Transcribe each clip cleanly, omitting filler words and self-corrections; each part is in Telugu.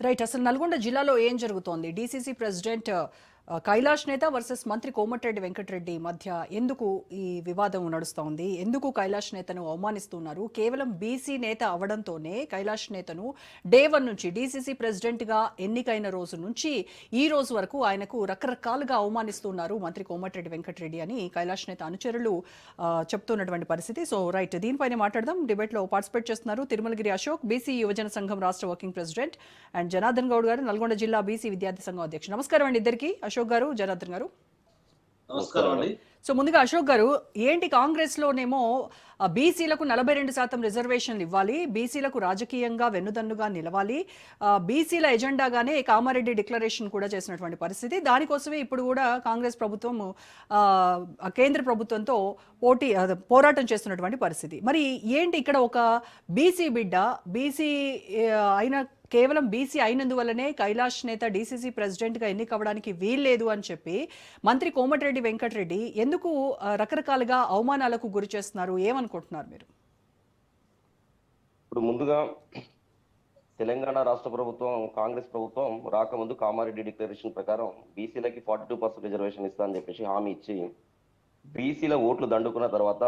రైట్. అసలు నల్గొండ జిల్లాలో ఏం జరుగుతోంది? డీసీసీ ప్రెసిడెంట్ కైలాష్ నేత వర్సెస్ మంత్రి కోమటిరెడ్డి వెంకటరెడ్డి మధ్య ఎందుకు ఈ వివాదం నడుస్తోంది? ఎందుకు కైలాష్ నేతను అవమానిస్తున్నారు? కేవలం బీసీ నేత అవడంతోనే కైలాష్ నేతను డే 1 నుంచి డీసీసీ ప్రెసిడెంట్గా ఎన్నికైన రోజు నుంచి ఈ రోజు వరకు ఆయనకు రకరకాలుగా అవమానిస్తున్నారు మంత్రి కోమటిరెడ్డి వెంకటరెడ్డి అని కైలాష్ నేత అనుచరులు చెప్తున్నటువంటి పరిస్థితి. సో రైట్, దీనిపైన మాట్లాడదాం. డిబేట్లో పార్టిసిపేట్ చేస్తున్నారు తిరుమలగిరి అశోక్, బీసీ యువజన సంఘం రాష్ట్ర working president, and Janardhan Goud గారు, నల్గొండ జిల్లా బీసీ విద్యార్థి సంఘం అధ్యక్షుడు. నమస్కారం అండి ఇద్దరికి, అశోక్ గారు, జనార్దన్ గారు. నమస్కారం అండి. సో ముందుగా అశోక్ గారు, ఏంటి కాంగ్రెస్ లోనేమో బీసీలకు 42% రిజర్వేషన్లు ఇవ్వాలి, బీసీలకు రాజకీయంగా వెన్నుదన్నుగా నిలవాలి, బీసీల ఎజెండాగానే కామారెడ్డి డిక్లరేషన్ కూడా చేసినటువంటి పరిస్థితి. దానికోసమే ఇప్పుడు కూడా కాంగ్రెస్ ప్రభుత్వం కేంద్ర ప్రభుత్వంతో పోరాటం చేస్తున్నటువంటి పరిస్థితి. మరి ఏంటి ఇక్కడ ఒక బీసీ బిడ్డ, బీసీ అయిన కేవలం బీసీ అయినందువల్లనే కైలాష్ నేత డీసీసీ ప్రెసిడెంట్గా ఎన్నికవడానికి వీల్లేదు అని చెప్పి మంత్రి కోమటిరెడ్డి వెంకటరెడ్డి ఎందుకు రకరకాలుగా అవమానాలకు గురి చేస్తున్నారు? ఏమనుకుంటున్నారు మీరు? ఇప్పుడు ముందుగా తెలంగాణ రాష్ట్ర ప్రభుత్వం, కాంగ్రెస్ ప్రభుత్వం రాకముందు కామారెడ్డి డిక్లరేషన్ ప్రకారం బీసీలకి 42% రిజర్వేషన్ ఇస్తా అని చెప్పేసి హామీ ఇచ్చి బీసీల ఓట్లు దండుకున్న తర్వాత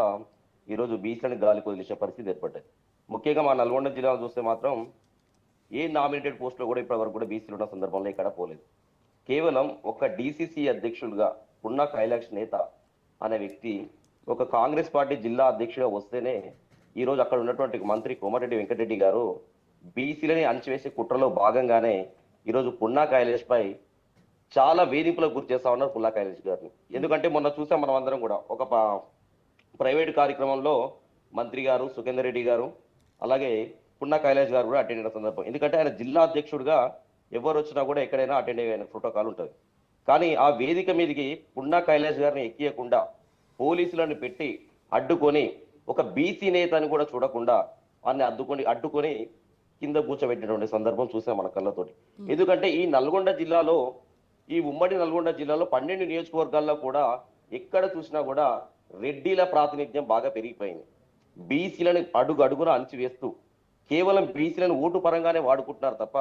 ఈరోజు బీసీలని గాలికి వదిలేసే పరిస్థితి ఏర్పడ్డాయి. ముఖ్యంగా మా నల్గొండ జిల్లాలో చూస్తే మాత్రం ఏ నామినేటెడ్ పోస్టులో కూడా ఇప్పటి వరకు కూడా బీసీలు ఉన్న సందర్భంలో ఇక్కడ పోలేదు. కేవలం ఒక డీసీసీ అధ్యక్షుడిగా ఉన్న కైలాష్ నేత అనే వ్యక్తి ఒక కాంగ్రెస్ పార్టీ జిల్లా అధ్యక్షుడిగా వస్తేనే ఈరోజు అక్కడ ఉన్నటువంటి మంత్రి కోమటిరెడ్డి వెంకటరెడ్డి గారు బీసీలని అణచివేసే కుట్రలో భాగంగానే ఈరోజు పున్నా కైలాష్ పై చాలా వేధింపులకు గురి చేస్తా ఉన్నారు పున్నా కైలాష్ గారిని. ఎందుకంటే మొన్న చూసాం మనం అందరం కూడా, ఒక ప్రైవేట్ కార్యక్రమంలో మంత్రి గారు సుఖేందర్ రెడ్డి గారు అలాగే పున్నా కైలాష్ గారు కూడా అటెండ్ అయిన సందర్భం. ఎందుకంటే ఆయన జిల్లా అధ్యక్షుడిగా ఎవరు వచ్చినా కూడా ఎక్కడైనా అటెండ్ అయ్యే ప్రోటోకాల్ ఉంటుంది. కానీ ఆ వేదిక మీదకి పున్నా కైలాష్ గారిని ఎక్కియకుండా పోలీసులను పెట్టి అడ్డుకొని, ఒక బీసీ నేతని కూడా చూడకుండా వారిని అడ్డుకొని కింద కూర్చోబెట్టినటువంటి సందర్భం చూసాం మన కళ్ళతోటి. ఎందుకంటే ఈ నల్గొండ జిల్లాలో, ఈ ఉమ్మడి నల్గొండ జిల్లాలో 12 నియోజకవర్గాల్లో కూడా ఎక్కడ చూసినా కూడా రెడ్డిల ప్రాతినిధ్యం బాగా పెరిగిపోయింది. బీసీలను అడుగున అణచివేస్తూ కేవలం బీసీలను ఓటు పరంగానే వాడుకుంటున్నారు తప్ప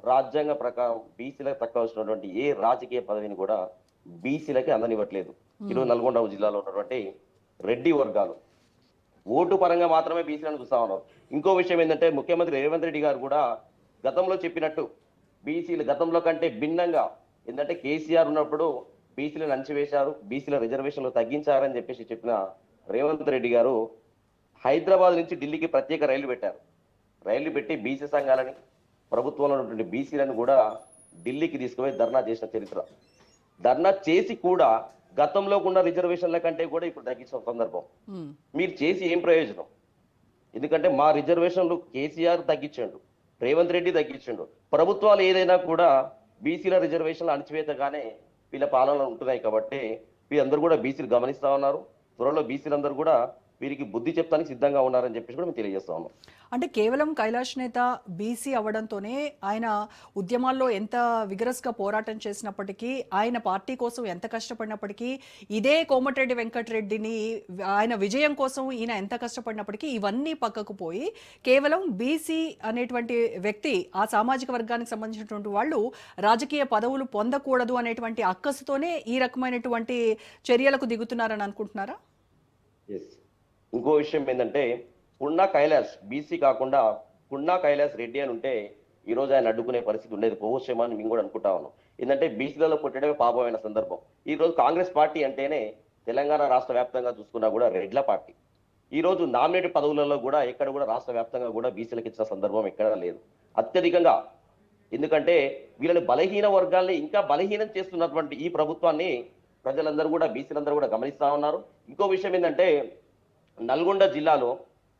రాజ్యాంగ ప్రకారం బీసీలకు తక్కవలసినటువంటి ఏ రాజకీయ పదవిని కూడా బీసీలకి అందనివ్వట్లేదు. ఈరోజు నల్గొండ జిల్లాలో ఉన్నటువంటి రెడ్డి వర్గాలు ఓటు పరంగా మాత్రమే బీసీలను చూస్తా ఉన్నారు. ఇంకో విషయం ఏంటంటే, ముఖ్యమంత్రి రేవంత్ రెడ్డి గారు కూడా గతంలో చెప్పినట్టు బీసీలు గతంలో కంటే భిన్నంగా, ఏంటంటే కేసీఆర్ ఉన్నప్పుడు బీసీలను అణచివేశారు, బీసీల రిజర్వేషన్లు తగ్గించారని చెప్పేసి చెప్పిన రేవంత్ రెడ్డి గారు హైదరాబాద్ నుంచి ఢిల్లీకి ప్రత్యేక రైలు పెట్టారు. రైళ్లు పెట్టి బీసీ సంఘాలని, ప్రభుత్వంలో ఉన్నటువంటి బీసీలను కూడా ఢిల్లీకి తీసుకుపోయి ధర్నా చేసిన చరిత్ర. ధర్నా చేసి కూడా గతంలో ఉన్న రిజర్వేషన్ల కంటే కూడా ఇప్పుడు తగ్గించిన సందర్భం. మీరు చేసి ఏం ప్రయోజనం? ఎందుకంటే మా రిజర్వేషన్లు కేసీఆర్ తగ్గించండు, రేవంత్ రెడ్డి తగ్గించండు. ప్రభుత్వాలు ఏదైనా కూడా బీసీల రిజర్వేషన్లు అణచివేతగానే వీళ్ళ పాలనలో ఉంటున్నాయి. కాబట్టి వీళ్ళందరూ కూడా బీసీలు గమనిస్తా ఉన్నారు. త్వరలో బీసీలందరూ కూడా వీరికి బుద్ధి చెప్తానికి సిద్ధంగా ఉన్నారని చెప్పేసి కూడా మేము తెలియజేస్తా ఉన్నాం. అంటే కేవలం కైలాష్ నేత బీసీ అవ్వడంతోనే ఆయన ఉద్యమాల్లో ఎంత విగరస్గా పోరాటం చేసినప్పటికీ, ఆయన పార్టీ కోసం ఎంత కష్టపడినప్పటికీ, ఇదే కోమటిరెడ్డి వెంకటరెడ్డిని ఆయన విజయం కోసం ఈయన ఎంత కష్టపడినప్పటికీ ఇవన్నీ పక్కకు పోయి కేవలం బీసీ అనేటువంటి వ్యక్తి, ఆ సామాజిక వర్గానికి సంబంధించినటువంటి వాళ్ళు రాజకీయ పదవులు పొందకూడదు అనేటువంటి అక్కసుతోనే ఈ రకమైనటువంటి చర్యలకు దిగుతున్నారని అనుకుంటున్నారా? ఇంకో విషయం ఏంటంటే, పున్నా కైలాష్ బీసీ కాకుండా పున్నా కైలాష్ రెడ్డి అని ఉంటే ఈ రోజు ఆయన అడ్డుకునే పరిస్థితి ఉండేది పోవచ్చేమో అని మేము కూడా అనుకుంటా ఉన్నాం. ఏంటంటే బీసీలలో పుట్టడమే పాపమైన సందర్భం. ఈ రోజు కాంగ్రెస్ పార్టీ అంటేనే తెలంగాణ రాష్ట్ర వ్యాప్తంగా చూసుకున్నా కూడా రెడ్ల పార్టీ. ఈ రోజు నామినేటెడ్ పదవులలో కూడా ఎక్కడ కూడా రాష్ట్ర వ్యాప్తంగా కూడా బీసీలకు ఇచ్చిన సందర్భం ఎక్కడా లేదు. అత్యధికంగా, ఎందుకంటే వీళ్ళని బలహీన వర్గాల్ని ఇంకా బలహీనం చేస్తున్నటువంటి ఈ ప్రభుత్వాన్ని ప్రజలందరూ కూడా, బీసీలందరూ కూడా గమనిస్తా ఉన్నారు. ఇంకో విషయం ఏంటంటే, నల్గొండ జిల్లాలో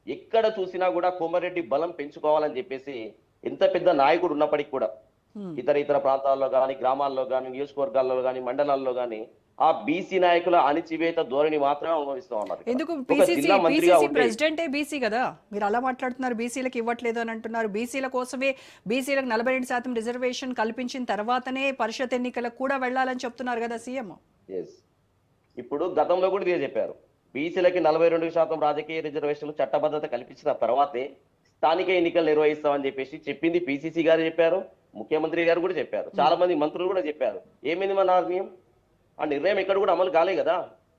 ఎక్కడ చూసినా కూడా కోమరెడ్డి బలం పెంచుకోవాలని చెప్పేసి ఎంత పెద్ద నాయకుడు ఉన్నప్పటికీ కూడా ఇతర ప్రాంతాల్లో కానీ, గ్రామాల్లో కానీ, నియోజకవర్గాల్లో కానీ, మండలాల్లో కానీ ఆ బీసీ నాయకుల అణిచివేత ధోరణి మాత్రం అనుభవిస్తూ ఉన్నారు. ఎందుకు ప్రెసిడెంటే బీసీ కదా, మీరు అలా మాట్లాడుతున్నారు? బీసీలకు ఇవ్వట్లేదు అని అంటున్నారు. బీసీల కోసమే, బీసీలకు 42% రిజర్వేషన్ కల్పించిన తర్వాతనే పరిషత్ ఎన్నికలకు కూడా వెళ్ళాలని చెప్తున్నారు కదా సీఎం. ఇప్పుడు గతంలో కూడా ఇదే చెప్పారు. బీసీలకి 42% రాజకీయ రిజర్వేషన్లు చట్టబద్ధత కల్పించిన తర్వాతే స్థానిక ఎన్నికలు నిర్వహిస్తామని చెప్పేసి చెప్పింది పిసిసి గారు చెప్పారు. ముఖ్యమంత్రి గారు కూడా చెప్పారు, చాలా మంది మంత్రులు కూడా చెప్పారు. ఏమైంది మన నిర్ణయం? ఆ నిర్ణయం ఎక్కడ కూడా అమలు కాలే కదా.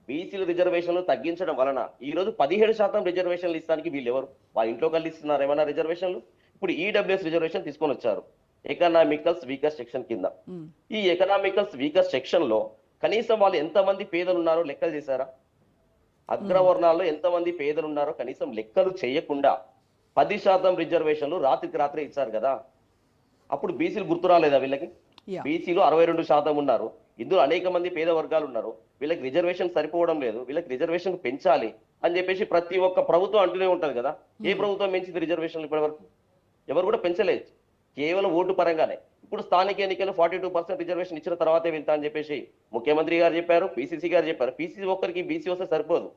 బీసీల రిజర్వేషన్లు తగ్గించడం వలన ఈ రోజు 17% రిజర్వేషన్లు ఇస్తానికి వీళ్ళు ఎవరు? వాళ్ళ ఇంట్లో కలిసి ఇస్తున్నారు ఏమైనా రిజర్వేషన్లు? ఇప్పుడు ఈడబ్ల్యూఎస్ రిజర్వేషన్ తీసుకొని వచ్చారు ఎకనామికల్స్ వీకర్ సెక్షన్ కింద. ఈ ఎకనామికల్స్ వీకర్ సెక్షన్ లో కనీసం వాళ్ళు ఎంతమంది పేదలు ఉన్నారో లెక్కలు చేశారా? అగ్రవర్ణాల్లో ఎంతమంది పేదలు ఉన్నారో కనీసం లెక్కలు చేయకుండా 10% రిజర్వేషన్లు రాత్రికి రాత్రే ఇచ్చారు కదా. అప్పుడు బీసీలు గుర్తు రాలేదా వీళ్ళకి? యా. బీసీలు 62% ఉన్నారు. ఇందులో అనేక మంది పేద వర్గాలు ఉన్నారు. వీళ్ళకి రిజర్వేషన్ సరిపోవడం లేదు, వీళ్ళకి రిజర్వేషన్ పెంచాలి అని చెప్పేసి ప్రతి ఒక్క ప్రభుత్వం అంటూనే ఉంటది కదా. ఏ ప్రభుత్వం పెంచింది రిజర్వేషన్లు ఇప్పటి వరకు? ఎవరు కూడా పెంచలేదు, కేవలం ఓటు పరంగానే. ఇప్పుడు స్థానిక ఎన్నికలు 42% రిజర్వేషన్ ఇచ్చిన తర్వాతే వెళ్తా అని చెప్పేసి ముఖ్యమంత్రి గారు చెప్పారు, పిసిసి గారు చెప్పారు. పిసిసి ఒక్కరికి బీసీ వస్తే సరిపోదు.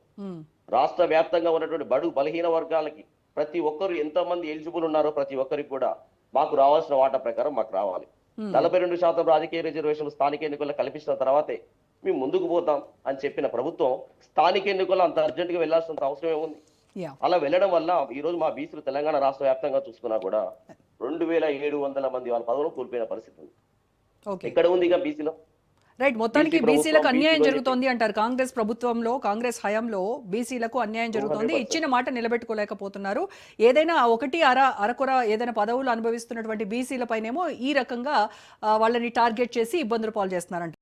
రాష్ట్ర వ్యాప్తంగా ఉన్నటువంటి బడుగు బలహీన వర్గాలకి ప్రతి ఒక్కరు ఎంతమంది ఎలిజిబుల్ ఉన్నారో ప్రతి ఒక్కరికి కూడా మాకు రావాల్సిన వాటా ప్రకారం మాకు రావాలి. 42% రాజకీయ రిజర్వేషన్లు స్థానిక ఎన్నికల్లో కల్పించిన తర్వాతే మేము ముందుకు పోతాం అని చెప్పిన ప్రభుత్వం స్థానిక ఎన్నికల్లో అంత అర్జెంట్ గా వెళ్లాల్సిన అవసరం ఏముంది? యా. అలా వెళ్ళడం వల్ల ఈ రోజు మా బీసీలు తెలంగాణ రాష్ట్ర వ్యాప్తంగా చూసుకున్నా కూడా 2700 మంది వాళ్ళ పదవులు కోల్పోయిన పరిస్థితి ఉంది. ఓకే. ఎక్కడ ఉంది ఇక బీసీలో? రైట్, మొత్తానికి బీసీ బీసీలకు ప్రభుత్వం, అన్యాయం బీసీ జరుగుతోంది అంటారు. కాంగ్రెస్ ప్రభుత్వంలో, కాంగ్రెస్ హయాంలో బీసీలకు అన్యాయం జరుగుతోంది. 200%. ఇచ్చిన మాట నిలబెట్టుకోలేకపోతున్నారు. ఏదైనా ఒకటి అరకొర ఏదైనా పదవులు అనుభవిస్తున్నటువంటి బీసీలపైనేమో ఈ రకంగా వాళ్ళని టార్గెట్ చేసి ఇబ్బందులు పాలు చేస్తున్నారంట.